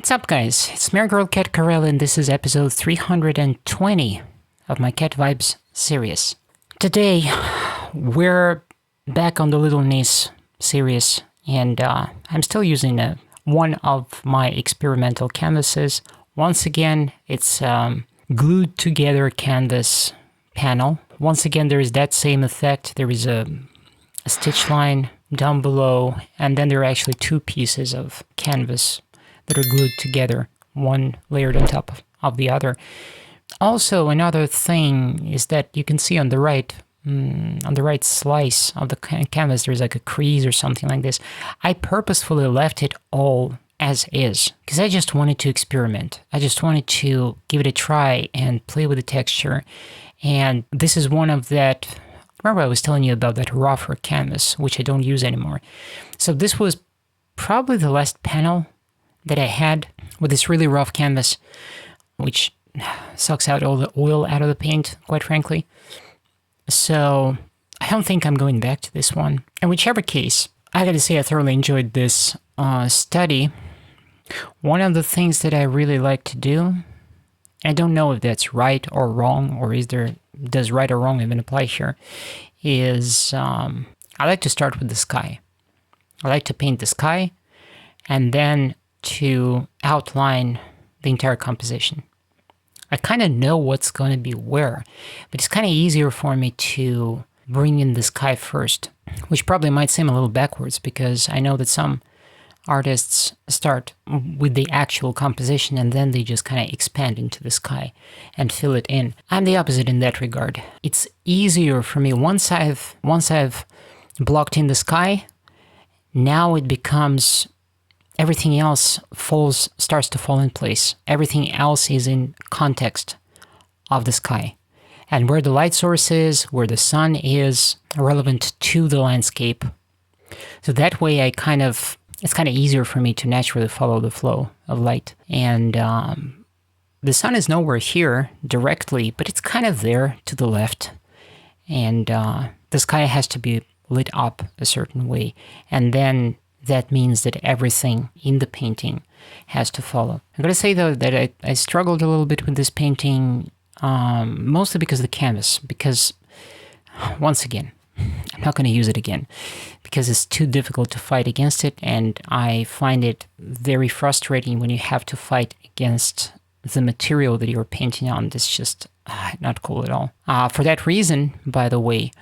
What's up, guys? It's Mere Girl Cat Corelli, and this is episode 320 of my Cat Vibes series. Today, we're back on the Little Niece series, and I'm still using one of my experimental canvases. Once again, it's glued together canvas panel. Once again, there is that same effect. There is a stitch line down below, and then there are actually two pieces of canvas that are glued together, one layered on top of the other. Also, another thing is that you can see on the right slice of the canvas, there's like a crease or something like this. I purposefully left it all as is, because I just wanted to experiment. I just wanted to give it a try and play with the texture. And this is one of that, remember I was telling you about that rougher canvas, which I don't use anymore. So this was probably the last panel that I had with this really rough canvas, which sucks out all the oil out of the paint, quite frankly. So I don't think I'm going back to this one. In whichever case, I gotta say I thoroughly enjoyed this study. One of the things that I really like to do, I don't know if that's right or wrong, or does right or wrong even apply here, is I like to start with the sky. I like to paint the sky and then to outline the entire composition. I kind of know what's going to be where, but it's kind of easier for me to bring in the sky first, which probably might seem a little backwards because I know that some artists start with the actual composition and then they just kind of expand into the sky and fill it in. I'm the opposite in that regard. It's easier for me once I've blocked in the sky. Now it becomes everything else starts to fall in place. Everything else is in context of the sky. And where the light source is, where the sun is, relevant to the landscape. So that way it's kind of easier for me to naturally follow the flow of light. And the sun is nowhere here directly, but it's kind of there to the left. And the sky has to be lit up a certain way. And then that means that everything in the painting has to follow. I'm going to say, though, that I struggled a little bit with this painting, mostly because of the canvas. Because, once again, I'm not going to use it again, because it's too difficult to fight against it, and I find it very frustrating when you have to fight against the material that you're painting on. That's just not cool at all. For that reason, by the way,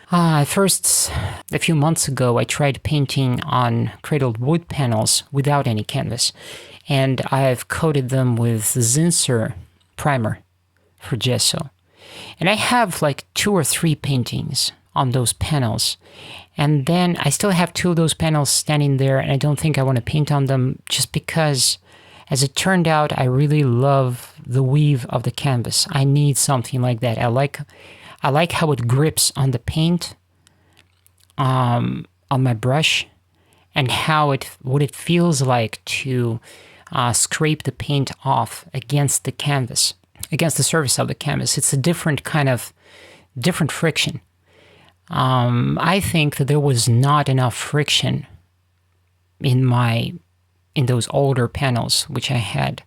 first, a few months ago, I tried painting on cradled wood panels without any canvas, and I've coated them with Zinsser primer for gesso. And I have like 2 or 3 paintings on those panels, and then I still have 2 of those panels standing there, and I don't think I want to paint on them just because, as it turned out, I really love the weave of the canvas. I need something like that. I like how it grips on the paint, on my brush, and what it feels like to scrape the paint off against the canvas, against the surface of the canvas. It's a different friction. I think that there was not enough friction in those older panels, which I had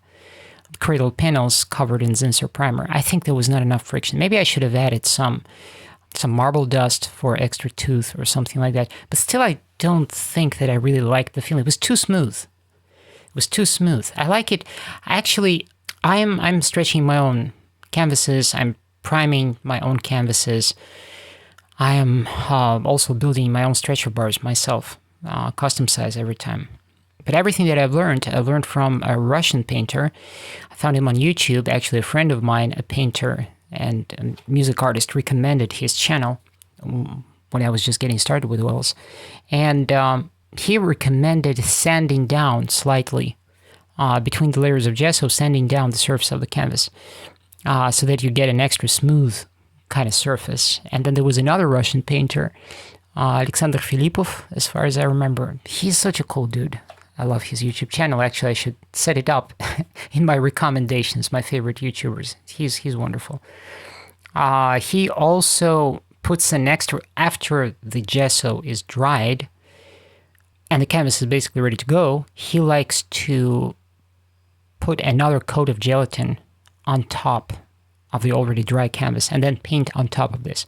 cradled panels covered in Zinsser primer. I think there was not enough friction. Maybe I should have added some marble dust for extra tooth or something like that. But still, I don't think that I really liked the feeling. It was too smooth. I like it. Actually, I'm stretching my own canvases. I'm priming my own canvases. I am also building my own stretcher bars myself, custom size every time. But everything that I've learned from a Russian painter. I found him on YouTube. Actually, a friend of mine, a painter and a music artist, recommended his channel when I was just getting started with oils. And he recommended sanding down slightly between the layers of gesso, sanding down the surface of the canvas so that you get an extra smooth kind of surface. And then there was another Russian painter, Alexander Filipov, as far as I remember. He's such a cool dude. I love his YouTube channel. Actually, I should set it up in my recommendations, my favorite YouTubers. He's wonderful. He also puts an extra, after the gesso is dried and the canvas is basically ready to go, he likes to put another coat of gelatin on top of the already dry canvas and then paint on top of this.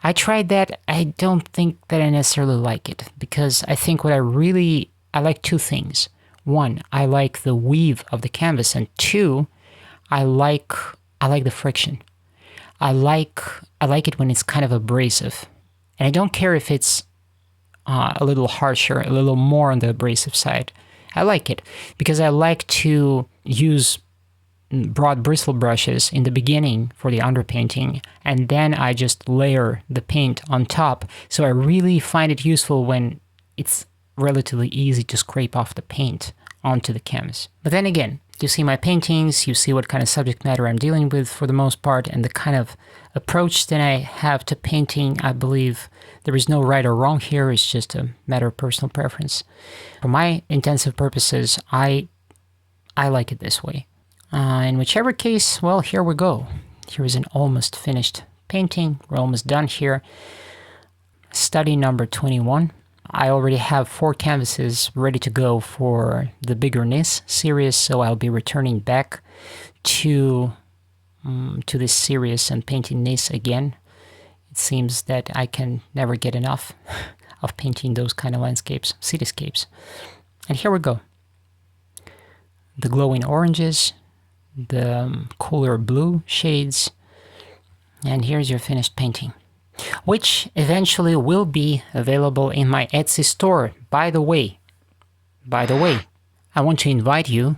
I tried that. I don't think that I necessarily like it, because I think I like two things. One, I like the weave of the canvas, and two, I like the friction. I like it when it's kind of abrasive, and I don't care if it's a little harsher, a little more on the abrasive side. I like it because I like to use broad bristle brushes in the beginning for the underpainting, and then I just layer the paint on top. So I really find it useful when it's relatively easy to scrape off the paint onto the canvas. But then again, you see my paintings, you see what kind of subject matter I'm dealing with for the most part, and the kind of approach that I have to painting. I believe there is no right or wrong here, it's just a matter of personal preference. For my intensive purposes, I like it this way. In whichever case, well, here we go. Here is an almost finished painting. We're almost done here. Study number 21. I already have 4 canvases ready to go for the bigger Nis series, so I'll be returning back to this series and painting Nis again. It seems that I can never get enough of painting those kind of landscapes, cityscapes. And here we go. The glowing oranges, the cooler blue shades, and here's your finished painting, which eventually will be available in my Etsy store. By the way, I want to invite you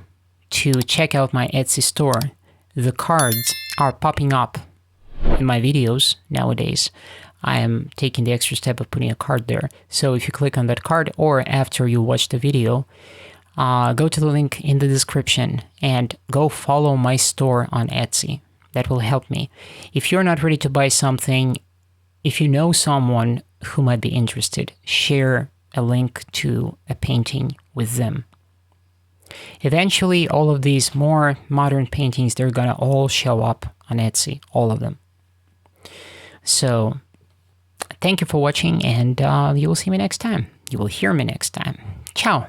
to check out my Etsy store. The cards are popping up in my videos nowadays. I am taking the extra step of putting a card there. So if you click on that card, or after you watch the video, go to the link in the description and go follow my store on Etsy. That will help me. If you're not ready to buy something, if you know someone who might be interested, share a link to a painting with them. Eventually, all of these more modern paintings, they're gonna all show up on Etsy, all of them. So, thank you for watching, and you will see me next time. You will hear me next time. Ciao!